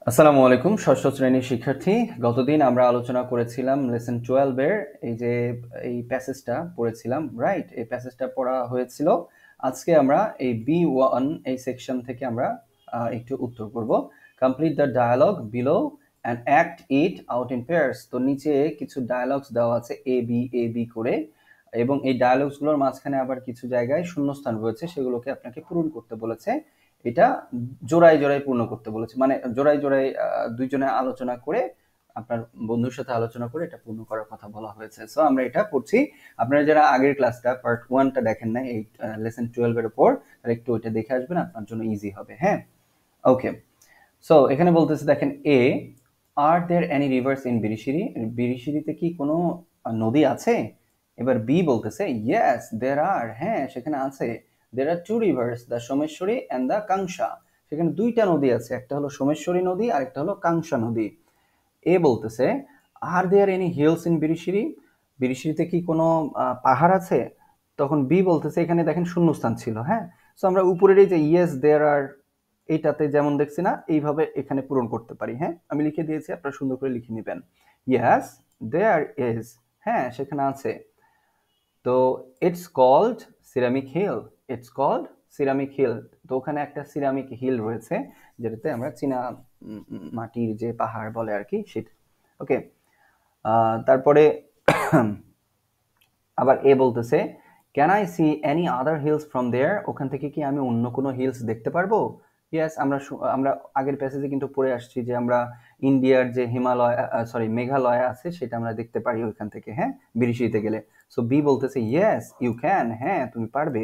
আসসালামু আলাইকুম ষষ্ঠ শ্রেণীর শিক্ষার্থী। গতদিন আমরা আলোচনা করেছিলাম লেসন 12 এর এই প্যাসেজটা পড়েছিলাম, রাইট? এই প্যাসেজটা পড়া হয়েছিল। আজকে আমরা এই B1 এই সেকশন থেকে আমরা একটু উত্তর করব। Complete the dialogue below and act it out in pairs. তো নিচে কিছু ডায়ালগস দেওয়া আছে এ বি করে, এবং এই ডায়ালগসগুলোর মাঝখানে আবার কিছু জায়গায় শূন্যস্থান রয়েছে, সেগুলোকে আপনাকে পূরণ করতে বলেছে। এটা জোড়ায় জোড়ায় পূর্ণ করতে বলেছে, মানে জোড়ায় জোড়ায় দুইজনে আলোচনা করে, আপনার বন্ধুর সাথে আলোচনা করে এটা পূর্ণ করার কথা বলা হয়েছে। সো আমরা এটা করছি। আপনারা যারা আগের ক্লাসটা পার্ট 1টা দেখেন না এই লেসন 12 এর উপর, তাহলে একটু ওইটা দেখে আসবেন, আপনার জন্য ইজি হবে। হ্যাঁ, ওকে। সো এখানে বলতেছে, দেখেন, এ are there any rivers in Birishiri? বিরিশিরিতে কি কোনো নদী আছে? এবার বি বলতেছে, ইয়েস দেয়ার আর, হ্যাঁ সেখানে আছে। There are two rivers, the Someshwari and the Kangsa. সেখানে দুইটা নদী আছে, একটা হলো সোমেশ্বরী নদী আর একটা হলো কাংসা নদী। এ বলতেছে, are there any hills in Birishiri? বিরিশিরিতে কি কোনো পাহাড় আছে? তখন বি বলতেছে, এখানে দেখেন শূন্যস্থান ছিল। হ্যাঁ, সো আমরা উপরের এই যে ইয়েস দেয়ার আর, এইটাতে যেমন দেখছি না, এইভাবে এখানে পূরণ করতে পারি। হ্যাঁ, আমি লিখে দিয়েছি, আপনারা সুন্দর করে লিখে নেবেন। ইয়েস দেয়ার ইজ, হ্যাঁ সেখানে আছে। তো it's called ceramic hill, it's called ceramic hill. তো ওখানে একটা সিরামিক হিল রয়েছে, যেটাতে আমরা চীনা মাটির যে পাহাড় বলে আর কি, সেটা। ওকে, তারপরে আবার এ বলতেছে, can I see any other hills from there? ওখান থেকে কি আমি অন্য কোনো হিলস দেখতে পারবো? ইয়েস, আমরা আগের প্যাসেজে কিন্তু পড়ে আসছি যে আমরা ইন্ডিয়ার যে হিমালয়, মেঘালয় আছে, সেটা আমরা দেখতে পারি ওইখান থেকে। হ্যাঁ, বিরিশিরিতে গেলে। সো বি বলতেছে, ইয়েস ইউ ক্যান, হ্যাঁ তুমি পারবে।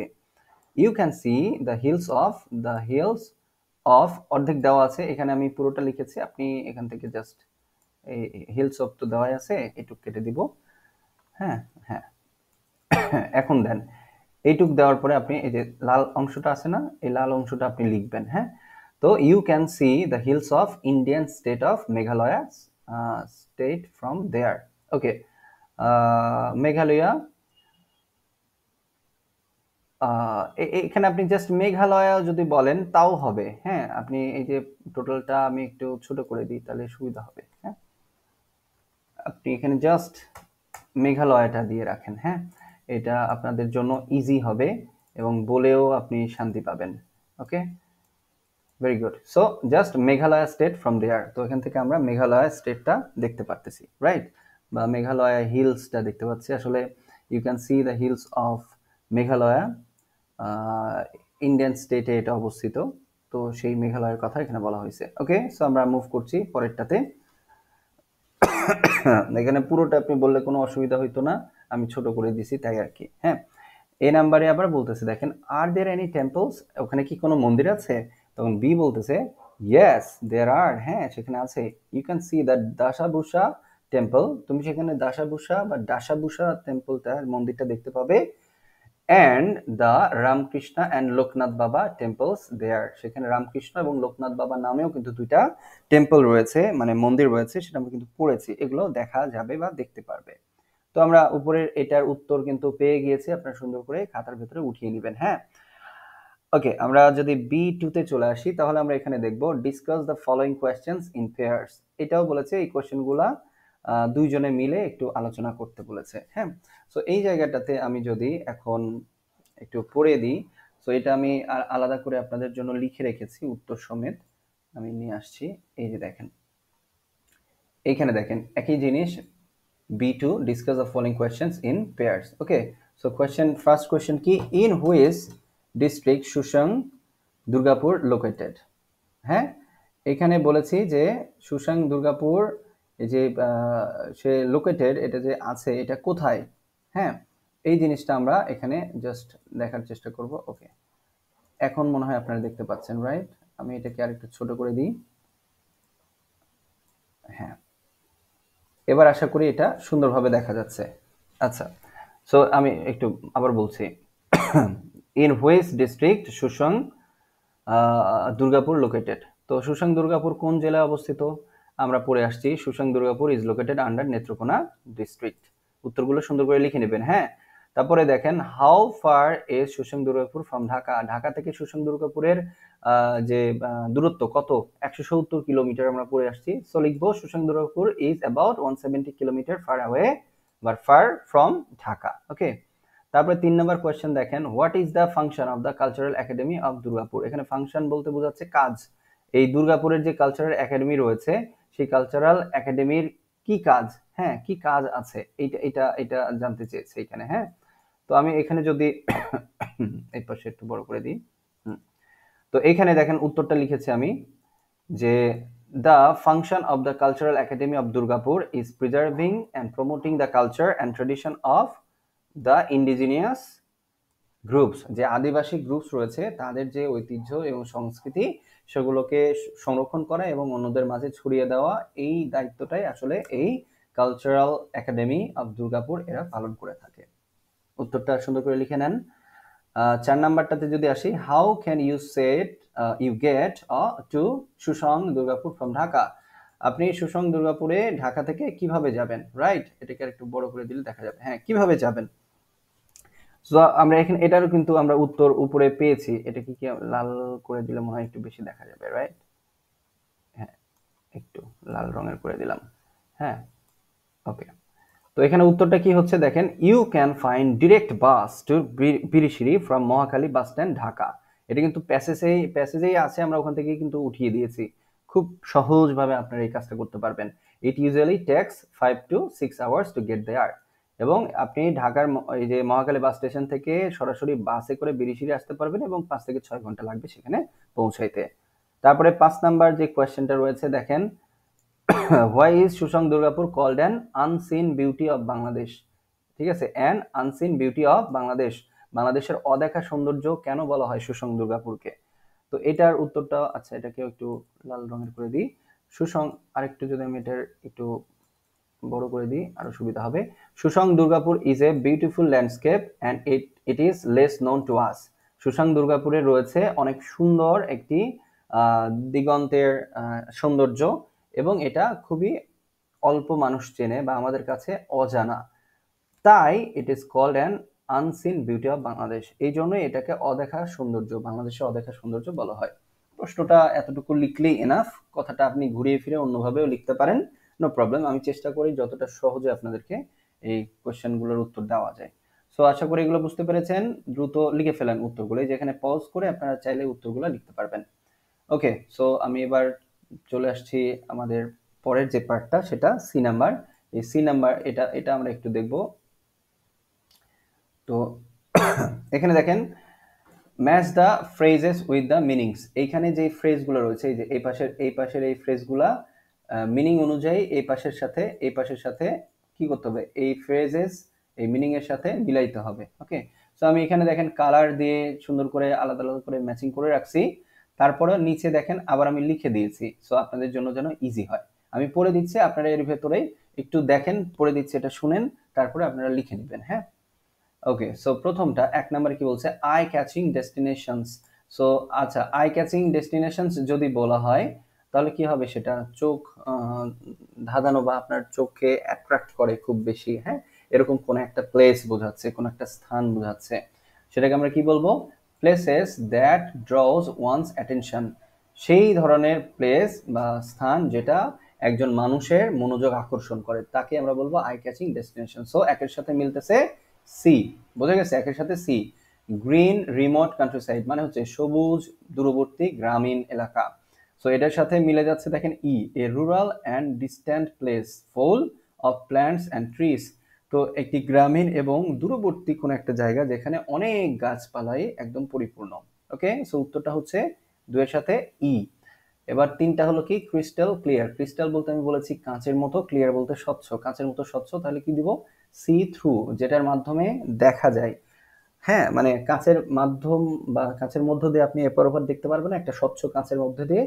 You can see the hills of, অর্ধেক দেওয়া আছে, এখানে আমি পুরোটা লিখেছি, আপনি এখান থেকে জাস্ট এই হিলস অফ তো দেওয়াই আছে, এটুক কেটে দিব। হ্যাঁ, হ্যাঁ, এখন দেন এইটুক দেওয়ার পরে আপনি এই যে লাল অংশটা আছে না, এই লাল অংশটা আপনি লিখবেন। হ্যাঁ, তো you can see the hills of Indian state of Meghalaya state from there. Okay, Meghalaya, এখানে আপনি জাস্ট মেঘালয়া যদি বলেন তাও হবে। হ্যাঁ, আপনি এই যে টোটালটা আমি একটু ছোট করে দিই, তাহলে সুবিধা হবে। হ্যাঁ, আপনি এখানে জাস্ট মেঘালয়টা দিয়ে রাখেন। হ্যাঁ, এটা আপনাদের জন্য ইজি হবে এবং বলেও আপনি শান্তি পাবেন। Okay, very good. So just Meghalaya state from there, তো এখান থেকে আমরা মেঘালয়া স্টেটটা দেখতে পারতেছি, রাইট? বা মেঘালয়া হিলসটা দেখতে পাচ্ছি। আসলে you can see the hills of Meghalaya, Indian স্টেটে এটা অবস্থিত। তো সেই মেঘালয়ের কথা এখানে বলা হয়েছে। ওকে, সো আমরা মুভ করছি পরেরটাতে। এখানে পুরোটা আপনি বললে কোনো অসুবিধা হইতো না, আমি ছোট করে দিছি তাই আর কি। হ্যাঁ, এই নাম্বারে আবার বলতেছে, দেখেন, আর দেয়ার এনি টেম্পলস? ওখানে কি কোনো মন্দির আছে? তখন বি বলতেছে, ইয়েস দেয়ার আর, হ্যাঁ সেখানে আছে। You can see the Dasabusa temple, তুমি সেখানে দাসাবুসা টেম্পলটা, মন্দিরটা দেখতে পাবে। And the Ramakrishna and Loknath Baba temples দেয়ার, সেখানে রামকৃষ্ণ এবং লোকনাথ বাবা নামেও কিন্তু দুইটা টেম্পল রয়েছে, মানে মন্দির রয়েছে, সেটা আমরা কিন্তু পড়েছি। এগুলো দেখা যাবে বা দেখতে পারবে। তো আমরা উপরের এটার উত্তর কিন্তু পেয়ে গিয়েছি, আপনারা সুন্দর করে খাতার ভেতরে উঠিয়ে নেবেন। হ্যাঁ, ওকে, আমরা যদি B2 তে চলে আসি, তাহলে আমরা এখানে দেখব discuss the following questions in pairs. এটাও বলেছে এই কোয়েশ্চেনগুলা দুইজনে মিলে একটু আলোচনা করতে বলেছে। হ্যাঁ, সো এই জায়গাটাতে আমি যদি এখন একটু পড়ে দিই, সো এটা আমি আলাদা করে আপনাদের জন্য লিখে রেখেছি উত্তর সমেত, আমি নিয়ে আসছি। এই যে দেখেন, এইখানে দেখেন একই জিনিস। B2, discuss the following questions in pairs. Okay, so first question কি, in which district Susang Durgapur located? হ্যাঁ, এখানে বলেছি যে সুসাং দুর্গাপুর, এই যে সে লোকেটেড, এটা যে আছে এটা কোথায়? হ্যাঁ, এই জিনিসটা আমরা এখানে জাস্ট দেখার চেষ্টা করব। ওকে, এখন মনে হয় আপনারা দেখতে পাচ্ছেন, রাইট? আমি এটাকে আরেকটু ছোট করে দিই। হ্যাঁ, এবার আশা করি এটা সুন্দরভাবে দেখা যাচ্ছে। আচ্ছা, সো আমি একটু আবার বলছি। In which district Susang Durgapur located? তো সুসং দুর্গাপুর কোন জেলায় অবস্থিত? আমরা পড়ে আসছি, Susang Durgapur is located under Netrokona district. উত্তরগুলো সুন্দর করে লিখে নেবেন। হ্যাঁ, তারপরে দেখেন how far is Susang Durgapur from Dhaka, Dhaka থেকে সুসং দুর্গাপুরের যে দূরত্ব কত, 170 কিলোমিটার আমরা পড়ে আসছি। সো লিখবো Susang Durgapur is about 170 kilometre far away বা ফার ফ্রম ঢাকা। ওকে, তারপরে 3 নম্বর কোয়েশ্চেন দেখেন, what is the function of the cultural academy of Durgapur. এখানে ফাংশন বলতে বোঝাচ্ছে কাজ। এই দুর্গাপুরের যে কালচারাল একাডেমি রয়েছে সেই কালচারাল একাডেমির কি কাজ, হ্যাঁ কি কাজ আছে, এইটা এটা এটা জানতে চেয়েছে এখানে। হ্যাঁ, তো আমি এখানে যদি এই পাশে একটু বড় করে দিই, তো এখানে দেখেন উত্তরটা লিখেছি আমি যে the function of the Cultural Academy of Durgapur is preserving and promoting the culture and tradition of the indigenous groups, যে আদিবাসী গ্রুপস রয়েছে তাদের যে ঐতিহ্য এবং সংস্কৃতি সেগুলোকে সংরক্ষণ করা এবং অন্যদের মাঝে ছড়িয়ে দেওয়া, এই দায়িত্বটাই আসলে এই কালচারাল একাডেমি অফ দুর্গাপুর এরা পালন করে থাকে। উত্তরটা সুন্দর করে লিখে নেন। 4 নাম্বারটাতে যদি আসি, how can you set you get to Susang Durgapur from Dhaka. আপনি সুসং দুর্গাপুরে ঢাকা থেকে কিভাবে যাবেন, রাইট? এটাকে একটু বড় করে দিলে দেখা যাবে। হ্যাঁ, কিভাবে যাবেন। সো আমরা এখানে এটারও কিন্তু আমরা উত্তর উপরে পেয়েছি। এটা কি লাল করে দিলে মনে হয় একটু বেশি দেখা যাবে, রাইট? হ্যাঁ, একটু লাল রঙের করে দিলাম। হ্যাঁ, ওকে। তো এখানে উত্তরটা কি হচ্ছে দেখেন, you can find direct bus to Birishiri from Mohakhali bus stand Dhaka. এটা কিন্তু প্যাসেজেই আছে, আমরা ওখান থেকে কিন্তু উঠিয়ে দিয়েছি। খুব সহজভাবে আপনারা এই কাজটা করতে পারবেন। It usually takes 5 to 6 hours to get there. এবং আপনি ঢাকার এই যে মহাখালী বাস স্টেশন থেকে সরাসরি বাসে করে বিরিশিরি আসতে পারবেন এবং 5 থেকে 6 ঘন্টা লাগবে সেখানে পৌঁছাইতে। তারপরে 5 নাম্বার যে কোয়েশ্চেনটা রয়েছে দেখেন, why is Susang Durgapur called an unseen beauty of Bangladesh. ঠিক আছে, an unseen beauty of Bangladesh, বাংলাদেশের অদেখা সৌন্দর্য কেন বলা হয় সুসং দুর্গাপুরকে। তো এটার উত্তরটা, আচ্ছা এটাকে একটু লাল রঙের করে দিই। সুসং, আরেকটু যদি আমি এটার একটু বড় করে দিই আরো সুবিধা হবে। Susang Durgapur is a beautiful landscape and it is less known to us. Susang দুর্গাপুরে রয়েছে অনেক সুন্দর একটি দিগন্তের সৌন্দর্য এবং এটা খুবই অল্প মানুষ চেনে বা আমাদের কাছে অজানা, তাই it is called an unseen beauty of Bangladesh. এই জন্যই এটাকে অদেখা সৌন্দর্য, বাংলাদেশের অদেখা সৌন্দর্য বলা হয়। প্রশ্নটা এতটুকু লিখলেই এনাফ, কথাটা আপনি ঘুরিয়ে ফিরে অন্যভাবেও লিখতে পারেন, নো প্রবলেম। আমি চেষ্টা করি যতটা সহজে আপনাদেরকে এই কোয়েশ্চেনগুলোর উত্তর দেওয়া যায়। সো আশা করি এগুলো বুঝতে পেরেছেন। দ্রুত লিখে ফেলেন উত্তরগুলো, যেখানে পজ করে আপনারা চাইলে উত্তরগুলো লিখতে পারবেন। ওকে, সো আমি এবার চলে আসছি আমাদের পরের যে পার্টটা, সেটা সি নাম্বার। এই সি নাম্বার এটা আমরা একটু দেখব। তো এখানে দেখেন, match the phrases with the meanings. এইখানে যে ফ্রেজগুলো রয়েছে, এই যে এই পাশের এই ফ্রেজগুলা মিনিং অনুযায়ী এই পাশের সাথে কি করতে হবে, এই ফ্রেজেস এই মিনিং এর সাথে মিলাইতে হবে। ওকে, সো আমি এখানে দেখেন কালার দিয়ে সুন্দর করে আলাদা আলাদা করে ম্যাচিং করে রাখছি। তারপরে নিচে দেখেন আবার আমি লিখে দিয়েছি, সো আপনাদের জন্য যেন ইজি হয়। আমি পড়ে দিচ্ছি, আপনারা এর ভেতরেই একটু দেখেন, পড়ে দিচ্ছি, এটা শুনেন, তারপরে আপনারা লিখে নেবেন। হ্যাঁ, ওকে। সো প্রথমটা 1 নম্বরে কি বলছে, আই ক্যাচিং ডেস্টিনেশনস। সো আচ্ছা, আই ক্যাচিং ডেস্টিনেশনস যদি বলা হয় তাহলে কি হবে, সেটা চোখ ধাঁধানো বা আপনার চোখে অ্যাট্রাক্ট করে খুব বেশি। হ্যাঁ, এরকম কোন একটা প্লেস বোঝাচ্ছে, কোন একটা স্থান বোঝাচ্ছে, সেটাকে আমরা কি বলবো, places that draws one's attention. সেই ধরনের প্লেস বা স্থান যেটা একজন মানুষের মনোযোগ আকর্ষণ করে, তাকে আমরা বলবো আই ক্যাচিং ডেস্টিনেশন। সো একের সাথে মিলতেছে সি, বোঝা গেছে, একের সাথে সি। গ্রিন রিমোট কান্ট্রিসাইড মানে হচ্ছে সবুজ দূরবর্তী গ্রামীণ এলাকা। সো এটার সাথে মিলে যাচ্ছে দেখেন ই, a rural and distant place full of plants and trees. তো একটি গ্রামীণ এবং দূরবর্তী কোনো একটা জায়গা যেখানে অনেক গাছপালায় একদম পরিপূর্ণ। ওকে, সো উত্তরটা হচ্ছে 2 এর সাথে ই। এবার 3টা হলো কি, ক্রিস্টাল ক্লিয়ার। ক্রিস্টাল বলতে আমি বলেছি কাঁচের মতো, ক্লিয়ার বলতে স্বচ্ছ, কাঁচের মতো স্বচ্ছ, তাহলে কি দিব, সি থ্রু, যেটার মাধ্যমে দেখা যায়। হ্যাঁ, মানে কাঁচের মাধ্যম বা কাঁচের মধ্য দিয়ে আপনি এপার ওপার দেখতে পারবেন একটা স্বচ্ছ কাঁচের মধ্যে দিয়ে,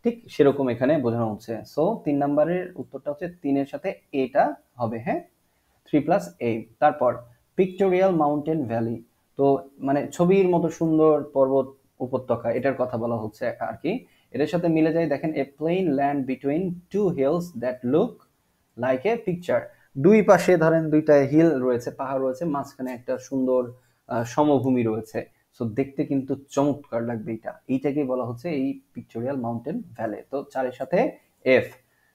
ঠিক সেরকম এখানে বোঝানো হচ্ছে। সো 3 নাম্বারের উত্তরটা হচ্ছে 3 এর সাথে এটা হবে। হ্যাঁ, 3+A। তারপর পিক্টোরিয়াল মাউন্টেন ভ্যালি, তো মানে ছবির মতো সুন্দর পর্বত উপত্যকা, এটার কথা বলা হচ্ছে আর কি। এটার সাথে মিলে যায় দেখেন, a plain land between two hills that look like a picture. দুই পাশে ধরেন দুইটা হিল রয়েছে, পাহাড় রয়েছে, মাঝখানে একটা সুন্দর সমভূমি রয়েছে। সো দেখতে কিন্তু চমৎকার লাগবে। এইটাকেই বলা হচ্ছে এই পিকটোরিয়াল মাউন্টেন ভ্যালি। তো 4 এর সাথে এফ।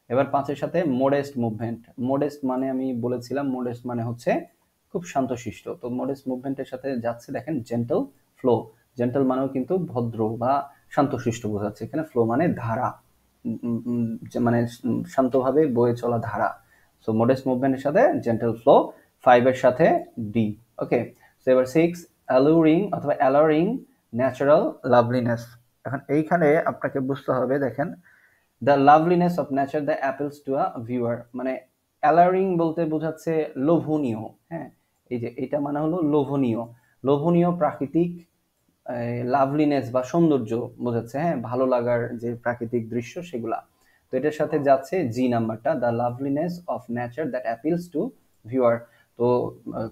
এবার 5 এর সাথে মোডেস্ট মুভমেন্ট। মোডেস্ট মানে আমি বলেছিলাম, মোডেস্ট মানে হচ্ছে খুব শান্তশিষ্ট। তো মোডেস্ট মুভমেন্টের সাথে যাচ্ছে দেখেন জেন্টল ফ্লো। জেন্টল মানেও কিন্তু ভদ্র বা শান্তশিষ্ট বোঝাচ্ছে। এখানে ফ্লো মানে ধারা, মানে শান্তভাবে বয়ে চলা ধারা। সো মোডেস্ট মুভমেন্টের সাথে জেন্টল ফ্লো। 5 এর সাথে ডি। ওকে, সো এবার 6 অ্যালুরিং অথবা অ্যালারিং ন্যাচারাল লাভলিনেস। এখন এইখানে আপনাকে বুঝতে হবে, দেখেন the loveliness of nature the apples to a viewer, মানে অ্যালারিং বলতে বোঝাচ্ছে লোভনীয়। হ্যাঁ, এই যে এটা মানে হলো লোভনীয়, লোভনীয় প্রাকৃতিক লাভলিনেস বা সৌন্দর্য বোঝাচ্ছে। হ্যাঁ, ভালো লাগার যে প্রাকৃতিক দৃশ্য সেগুলা। তো এটার সাথে যাচ্ছে জি নাম্বারটা, the loveliness of nature that appeals to viewer. তো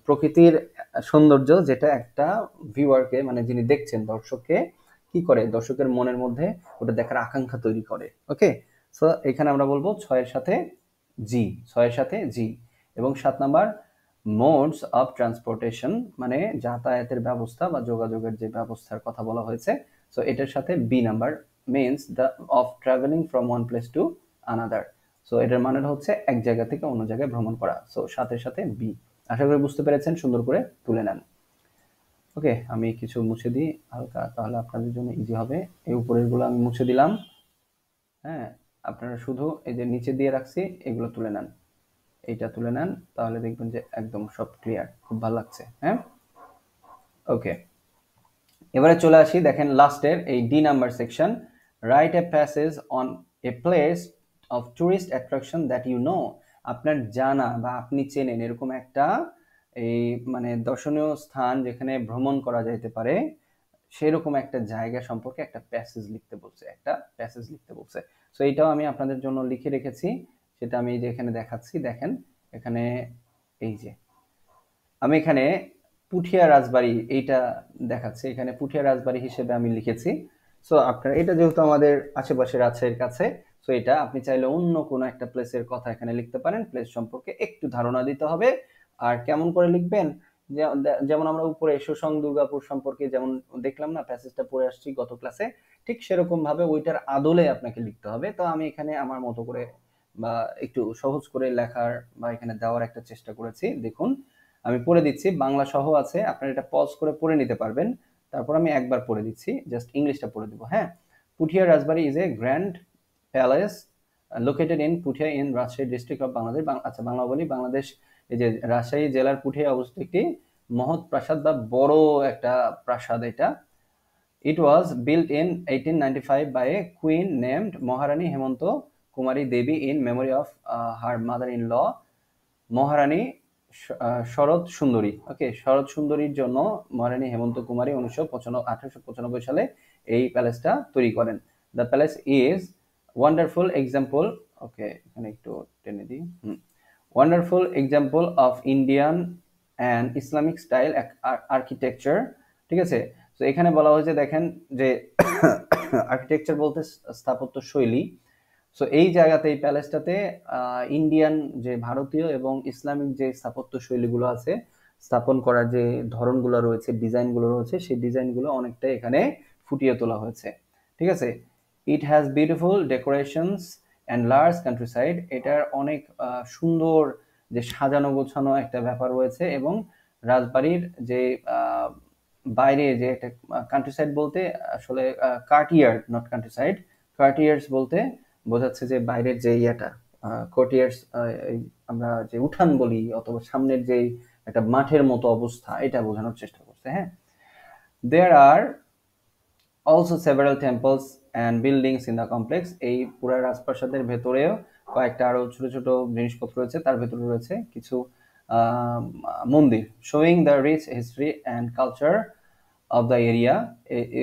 প্রকৃতির সৌন্দর্য যেটা একটা ভিউয়ারকে, মানে যিনি দেখছেন, দর্শককে কি করে, দর্শকের মনের মধ্যে ওটা দেখার আকাঙ্ক্ষা তৈরি করে। ওকে, সো এখানে আমরা বলবো 6 এর সাথে জি, 6 এর সাথে জি। এবং 7 নাম্বার মোডস অফ ট্রান্সপোর্টেশন, মানে যাতায়াতের ব্যবস্থা বা যোগাযোগের যে ব্যবস্থার কথা বলা হয়েছে। সো এটার সাথে B number, means the of travelling from one place to another. So এটার মানে হচ্ছে এক জায়গা থেকে অন্য জায়গায় ভ্রমণ করা। সো 7 এর সাথে বি। আশা করি বুঝতে পেরেছেন, সুন্দর করে তুলে নেন। ওকে, আমি কিছু মুছে দিই হালকা, তাহলে আপনাদের জন্য ইজি হবে। এই উপরের গুলো আমি মুছে দিলাম। হ্যাঁ, আপনারা শুধু এই যে নিচে দিয়ে রাখছি এগুলো তুলে নেন, এইটা তুলে নেন, তাহলে দেখবেন যে একদম সব ক্লিয়ার, খুব ভালো লাগছে। হ্যাঁ, ওকে, এবারে চলে আসি দেখেন লাস্টের এই D number section. Write a passage on a place of tourist attraction that you know. আপনার জানা বা আপনি চেনেন এরকম একটা এই মানে দর্শনীয় স্থান যেখানে ভ্রমণ করা যেতে পারে, সেরকম একটা জায়গা সম্পর্কে একটা প্যাসেজ লিখতে বলছে, একটা প্যাসেজ লিখতে বলছে। সো এইটাও আমি আপনাদের জন্য লিখে রেখেছি, সেটা আমি এই যে এখানে দেখাচ্ছি। দেখেন এখানে এই যে আমি এখানে পুঠিয়া রাজবাড়ি এইটা দেখাচ্ছে, এখানে পুঠিয়া রাজবাড়ি হিসেবে আমি লিখেছি। সো আপনার এটা যেহেতু আমাদের আশেপাশে রাজশাহীর কাছে, সো এটা আপনি চাইলে অন্য কোনো একটা প্লেসের কথা এখানে লিখতে পারেন। প্লেস সম্পর্কে একটু ধারণা দিতে হবে। আর কেমন করে লিখবেন, যেমন আমরা উপরে শোষং দুর্গাপুর সম্পর্কে যেমন দেখলাম না, প্যাসেজটা পড়ে আসছি গত ক্লাসে, ঠিক সেরকম ভাবে ওইটার আদলে আপনাকে লিখতে হবে। তো আমি এখানে আমার মতো করে বা একটু সহজ করে লেখার বা এখানে দেওয়ার একটা চেষ্টা করেছি। দেখুন আমি পড়ে দিচ্ছি, বাংলা সহ আছে, আপনারা এটা পজ করে পড়ে নিতে পারবেন। তারপর আমি একবার পড়ে দিচ্ছি, জাস্ট ইংলিশটা পড়ে দিব। হ্যাঁ, Puthia Rajbari is a grand palace located in Puthia in Rajshahi district of Bangladesh. আচ্ছা, বাংলা বলি, বাংলাদেশ এই যে রাজশাহী জেলার পুঠিয়া অবস্থিত একটি মহৎ প্রাসাদ বা বড় একটা প্রাসাদ এটা। It was built in 1895 by a queen named Maharani Hemanto Kumari Devi in memory of her mother-in-law মহারানী শরৎ সুন্দরী। ওকে, শরৎ সুন্দরীর জন্য মহারানী হেমন্ত কুমারী 1895 সালে এই প্যালেসটা তৈরি করেন। The palace is wonderful example, okay এখানে একটু টেনে দিই, wonderful example of Indian and Islamic style architecture. ঠিক আছে, তো এখানে বলা হয়েছে দেখেন যে আর্কিটেকচার বলতে স্থাপত্য শৈলী। সো এই জায়গাতে এই প্যালেসটাতে ইন্ডিয়ান যে ভারতীয় এবং ইসলামিক যে স্থাপত্য শৈলীগুলো আছে, স্থাপন করার যে ধরনগুলো রয়েছে, ডিজাইনগুলো রয়েছে, সেই ডিজাইনগুলো অনেকটাই এখানে ফুটিয়ে তোলা হয়েছে। ঠিক আছে, it has beautiful decorations and large countryside. এটার অনেক সুন্দর যে সাজানো গোছানো একটা ব্যাপার রয়েছে। এবং রাজবাড়ির যে বাইরে যে একটা কান্ট্রিসাইড বলতে আসলে কার্টিয়ার্ড, নট কান্ট্রিসাইড, কার্টিয়ার্স বলতে বোঝাচ্ছে যে বাইরের যে ইয়েটা, কোর্টিয়ার্স, আমরা যে উঠান বলি অথবা সামনের যে একটা মাঠের মতো অবস্থা, এটা বোঝানোর চেষ্টা করছে। হ্যাঁ, there are also several temples and buildings in the complex. এই পুরা রাজপ্রাসাদের ভেতরেও কয়েকটা আরো ছোট ছোট জিনিসপত্র রয়েছে, তার ভেতরে রয়েছে কিছু মন্দির, showing the rich history and culture of the area,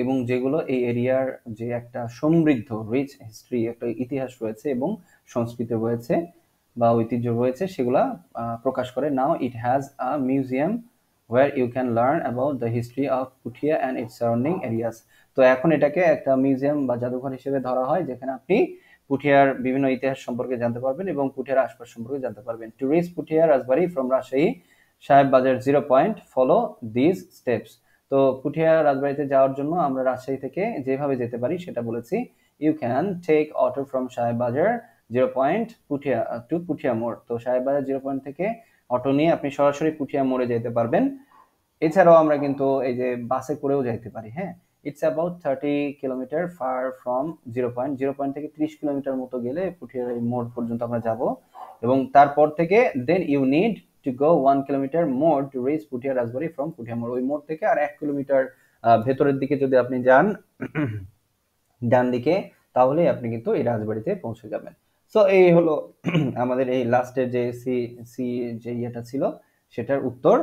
এবং যেগুলো এই এরিয়ার যে একটা সমৃদ্ধ রিচ হিস্ট্রি, একটা ইতিহাস রয়েছে এবং সংস্কৃতি রয়েছে বা ঐতিহ্য রয়েছে, সেগুলা প্রকাশ করে। Now it has a museum where you can learn about the history of Puthia and its surrounding areas. তো এখন এটাকে একটা মিউজিয়াম বা জাদুঘর হিসেবে ধরা হয়, যেখানে আপনি পুঠিয়ার বিভিন্ন ইতিহাস সম্পর্কে জানতে পারবেন এবং পুঠিয়ার আশপাশ সম্পর্কে জানতে পারবেন। Two reach Puthia Rajbari from Rajshahi সাহেব Bazar 0 point follow this steps. তো পুঠিয়া রাজবাড়িতে যাওয়ার জন্য আমরা রাজশাহী থেকে যেভাবে যেতে পারি সেটা বলেছি। You can take auto from Saheb Bazar 0 point Puthia two Puthia মোড়। তো সাহেব বাজার 0 পয়েন্ট থেকে অটো নিয়ে আপনি সরাসরি পুঠিয়া মোড়ে যেতে পারবেন। এছাড়াও আমরা কিন্তু এই যে বাসে করেও যাইতে পারি। হ্যাঁ, it's about 30 kilometre far from 0 point. 0 point থেকে 30 কিলোমিটার মতো গেলে পুঠিয়ার এই মোড় পর্যন্ত আমরা যাব এবং তারপর থেকে then you need to go 1 kilometre more to reach Puthia Rajbari from Puthia মোড়। ওই মোড় থেকে আর 1 কিলোমিটার ভেতরের দিকে যদি আপনি যান ডান দিকে, তাহলেই আপনি কিন্তু এই রাজবাড়িতে পৌঁছে যাবেন। সো এই হলো আমাদের এই লাস্টের যে সি সি যে ইয়েটা ছিল সেটার উত্তর।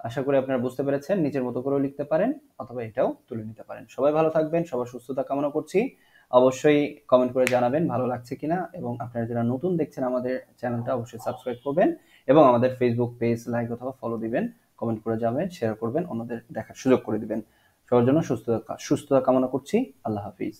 আশা করি আপনারা বুঝতে পেরেছেন। নিজের মতো করেও লিখতে পারেন অথবা এটাও তুলে নিতে পারেন। সবাই ভালো থাকবেন, সবার সুস্থতা কামনা করছি। অবশ্যই কমেন্ট করে জানাবেন ভালো লাগছে কিনা, এবং আপনারা যারা নতুন দেখছেন আমাদের চ্যানেলটা অবশ্যই সাবস্ক্রাইব করবেন এবং আমাদের ফেসবুক পেজ লাইক অথবা ফলো দিবেন, কমেন্ট করে যাবেন, শেয়ার করবেন, অন্যদের দেখার সুযোগ করে দিবেন। সবার জন্য সুস্থতা কামনা করছি। আল্লাহ হাফিজ।